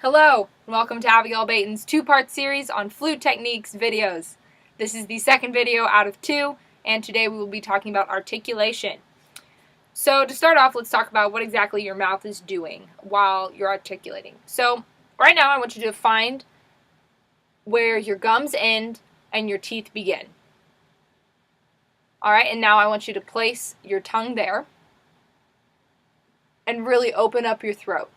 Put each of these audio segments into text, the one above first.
Hello, and welcome to Abigail Baeten's two-part series on flute techniques videos. This is the second video out of two, and today we will be talking about articulation. So to start off, let's talk about what exactly your mouth is doing while you're articulating. So right now I want you to find where your gums end and your teeth begin. Alright, and now I want you to place your tongue there and really open up your throat.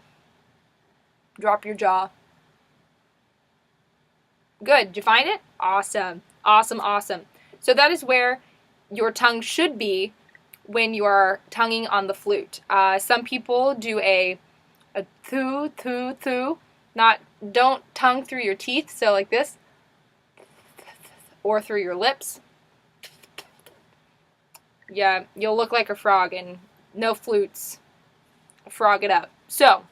Drop your jaw. Good. Did you find it? Awesome. Awesome, awesome. So that is where your tongue should be when you are tonguing on the flute. Some people do a thoo, thoo, thoo. Don't tongue through your teeth, so like this, or through your lips. Yeah, you'll look like a frog, and no flutes. Frog it up. So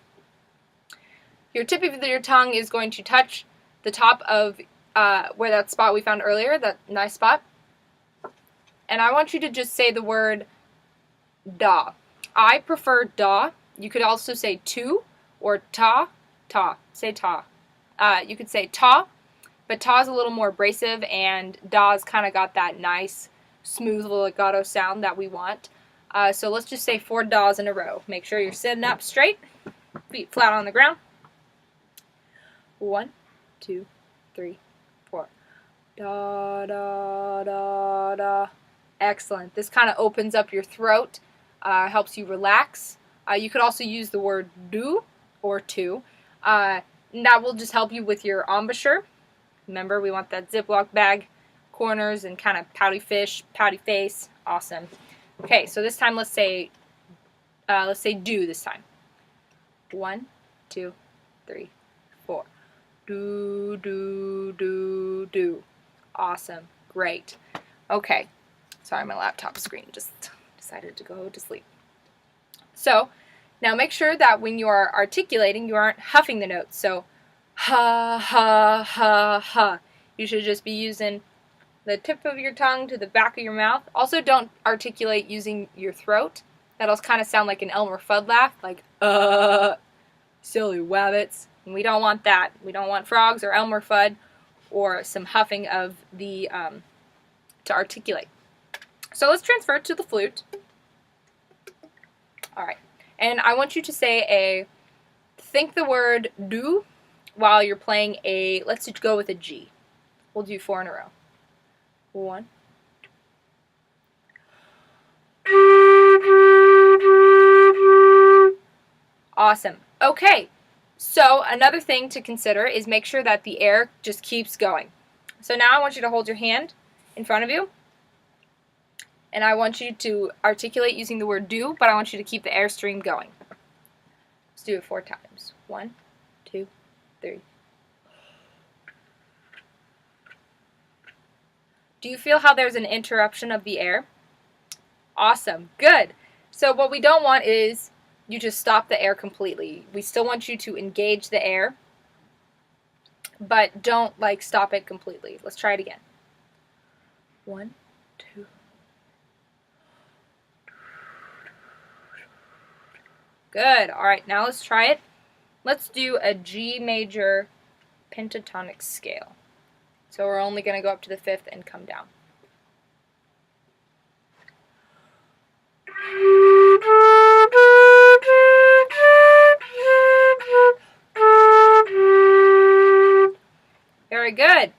your tip of your tongue is going to touch the top of where that spot we found earlier, that nice spot. And I want you to just say the word da. I prefer da. You could also say tu or ta. Ta. Say ta. You could say ta, but ta is a little more abrasive, and da's kind of got that nice, smooth legato sound that we want. So let's just say 4 da's in a row. Make sure you're sitting up straight, feet flat on the ground. 1, 2, 3, 4. Da, da, da, da. Excellent. This kind of opens up your throat, helps you relax. You could also use the word do or tu. And that will just help you with your embouchure. Remember, we want that Ziploc bag corners and kind of pouty face. Awesome. Okay, so this time let's say do this time. 1, 2, 3, 4. Do, do, do, do. Awesome. Great. Okay. Sorry, my laptop screen just decided to go to sleep. So, now make sure that when you are articulating, you aren't huffing the notes. So, ha, ha, ha, ha. You should just be using the tip of your tongue to the back of your mouth. Also, don't articulate using your throat. That'll kind of sound like an Elmer Fudd laugh, like, silly wabbits. And we don't want that. We don't want frogs or Elmer Fudd or some huffing of the, to articulate. So let's transfer to the flute. Alright. And I want you to think the word do while you're playing let's just go with a G. We'll do 4 in a row. 1. Awesome. Okay. So another thing to consider is make sure that the air just keeps going. So now I want you to hold your hand in front of you, and I want you to articulate using the word do, but I want you to keep the airstream going. Let's do it 4 times. 1, 2, 3. Do you feel how there's an interruption of the air? Awesome. Good. So what we don't want is you just stop the air completely. We still want you to engage the air, but don't stop it completely. Let's try it again. 1, 2. Good. All right, now let's try it. Let's do a G major pentatonic scale. So we're only going to go up to the 5th and come down. Very good.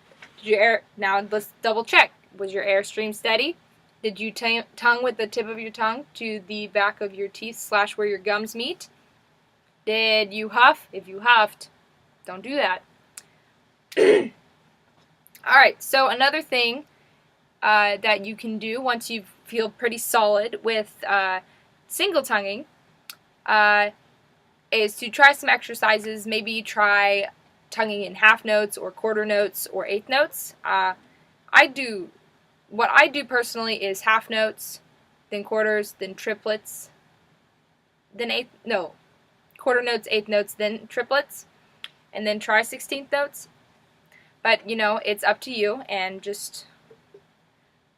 Now let's double check. Was your airstream steady? Did you tongue with the tip of your tongue to the back of your teeth / where your gums meet? Did you huff? If you huffed, don't do that. Alright, so another thing that you can do once you feel pretty solid with single tonguing is to try some exercises. Maybe try tonguing in half notes or quarter notes or eighth notes. What I do personally is half notes, then quarters, then triplets, then quarter notes, eighth notes, then triplets, and then try 16th notes. But, it's up to you, and just,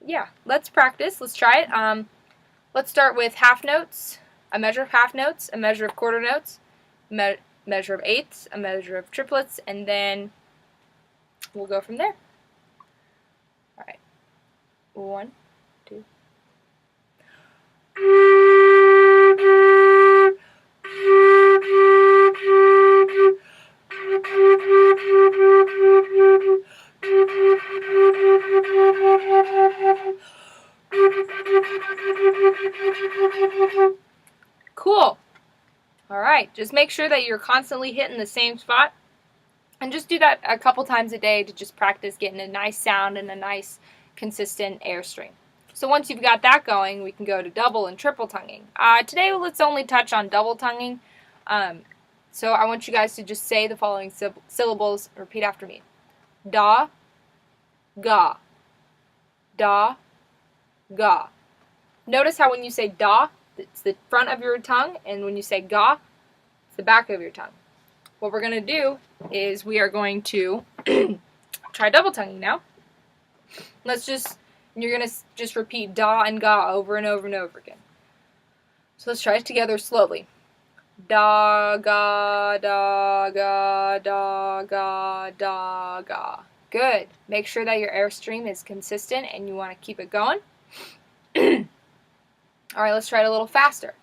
yeah, let's practice. Let's try it. Let's start with half notes, a measure of half notes, a measure of quarter notes, measure of eighths, a measure of triplets, and then we'll go from there. All right. 1, 2. Cool. All right, just make sure that you're constantly hitting the same spot, and just do that a couple times a day to just practice getting a nice sound and a nice consistent airstream. So once you've got that going, we can go to double and triple tonguing. Today let's only touch on double tonguing. So I want you guys to just say the following syllables. Repeat after me. Da, ga. Da, ga. Notice how when you say da, it's the front of your tongue, and when you say ga, it's the back of your tongue. What we're going to do is we are going to try double tonguing now. You're going to just repeat da and ga over and over and over again. So let's try it together slowly. Da, ga, da, ga, da, ga, da, ga. Good. Make sure that your airstream is consistent and you want to keep it going. All right, let's try it a little faster.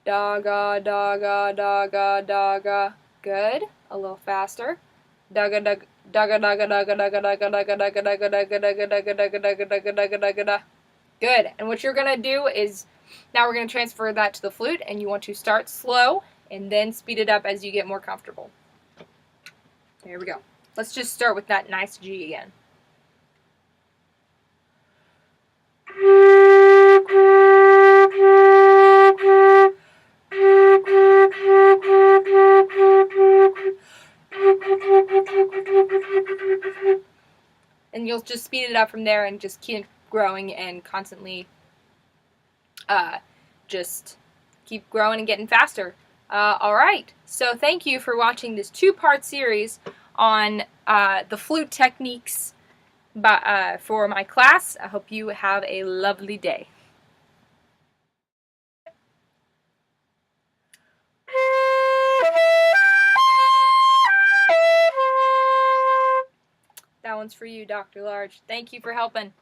Da, ga, da, ga, da, ga, da, ga. Good. A little faster. Da, ga, da, da, ga, da, ga, da, ga, da, ga, da, ga, da, ga, da, ga, da, ga, da, ga, da, ga, da, ga, da, ga, da, ga, da, ga, da, ga, da. Good. And what you're going to do is, now we're going to transfer that to the flute, and you want to start slow and then speed it up as you get more comfortable. There we go. Let's just start with that nice G again. And you'll just speed it up from there and just keep growing and constantly just keep growing and getting faster. Alright, so thank you for watching this 2-part series on the flute techniques for my class. I hope you have a lovely day. That one's for you, Dr. Large. Thank you for helping.